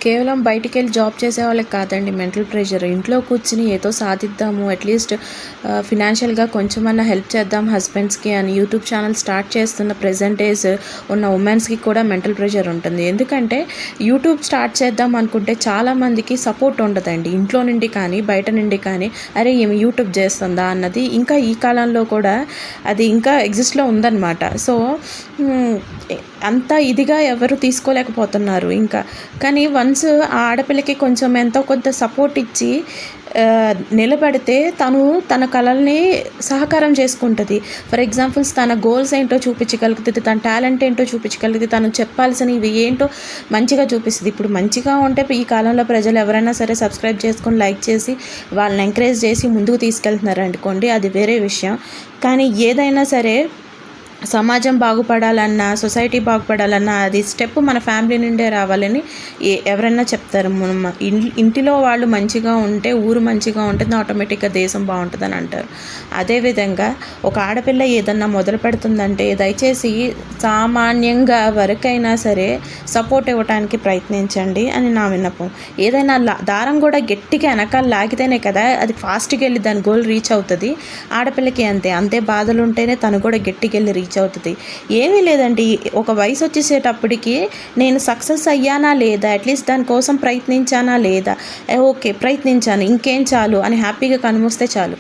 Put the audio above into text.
కేవలం బయటికెళ్ళి జాబ్ చేసే వాళ్ళకి కాదండి మెంటల్ ప్రెషర్. ఇంట్లో కూర్చొని ఏదో సాధిద్దాము, అట్లీస్ట్ ఫినాన్షియల్‌గా కొంచెమన్నా హెల్ప్ చేద్దాం హస్బెండ్స్‌కి అని యూట్యూబ్ ఛానల్ స్టార్ట్ చేస్తున్న ప్రెజెంట్ డేస్ ఉన్న ఉమెన్స్‌కి కూడా మెంటల్ ప్రెషర్ ఉంటుంది. ఎందుకంటే యూట్యూబ్ స్టార్ట్ చేద్దాం అనుకుంటే చాలామందికి సపోర్ట్ ఉండదండి. ఇంట్లో నుండి కానీ, బయట నుండి కానీ, అరే ఈమె యూట్యూబ్ చేస్తుందా అన్నది ఇంకా ఈ కాలంలో కూడా అది ఇంకా ఎగ్జిస్ట్‌లో ఉందన్నమాట. సో, అంత ఇదిగా ఎవరు తీసుకోలేకపోతున్నారు ఇంకా. కానీ వన్స్ ఆ ఆడపిల్లకి కొంచెం ఎంతో కొంత సపోర్ట్ ఇచ్చి నిలబడితే తను తన కలల్ని సహకారం చేసుకుంటుంది. ఫర్ ఎగ్జాంపుల్స్ తన గోల్స్ ఏంటో చూపించగలుగుతుంది, తన టాలెంట్ ఏంటో చూపించగలుగుతుంది, తను చెప్పాల్సినవి ఏంటో మంచిగా చూపిస్తుంది. ఇప్పుడు మంచిగా ఉంటే ఈ కాలంలో ప్రజలు ఎవరైనా సరే సబ్స్క్రైబ్ చేసుకొని లైక్ చేసి వాళ్ళని ఎంకరేజ్ చేసి ముందుకు తీసుకెళ్తున్నారు అనుకోండి, అది వేరే విషయం. కానీ ఏదైనా సరే సమాజం బాగుపడాలన్నా, సొసైటీ బాగుపడాలన్నా అది స్టెప్ మన ఫ్యామిలీ నుండే రావాలని ఎవరైనా చెప్తారు. ఇంటిలో వాళ్ళు మంచిగా ఉంటే, ఊరు మంచిగా ఉంటుంది, ఆటోమేటిక్గా దేశం బాగుంటుందని అంటారు. అదేవిధంగా ఒక ఆడపిల్ల ఏదన్నా మొదలు పెడుతుందంటే దయచేసి సామాన్యంగా వరకైనా సరే సపోర్ట్ ఇవ్వడానికి ప్రయత్నించండి అని నా విన్నపం. ఏదైనా దారం కూడా గట్టిగా వెనకాల లాగితేనే కదా అది ఫాస్ట్గా వెళ్ళి దాని గోల్ రీచ్ అవుతుంది. ఆడపిల్లకి అంతే బాధలు ఉంటేనే తను కూడా గట్టిగా వెళ్ళి రీచ్ అవుతుంది. ఏమీ లేదండి, ఒక వయసు వచ్చేసేటప్పటికి నేను సక్సెస్ అయ్యానా లేదా, అట్లీస్ట్ దానికోసం ప్రయత్నించానా లేదా, ఓకే ప్రయత్నించాను ఇంకేం చాలు అని హ్యాపీగా కనుమూస్తే చాలు.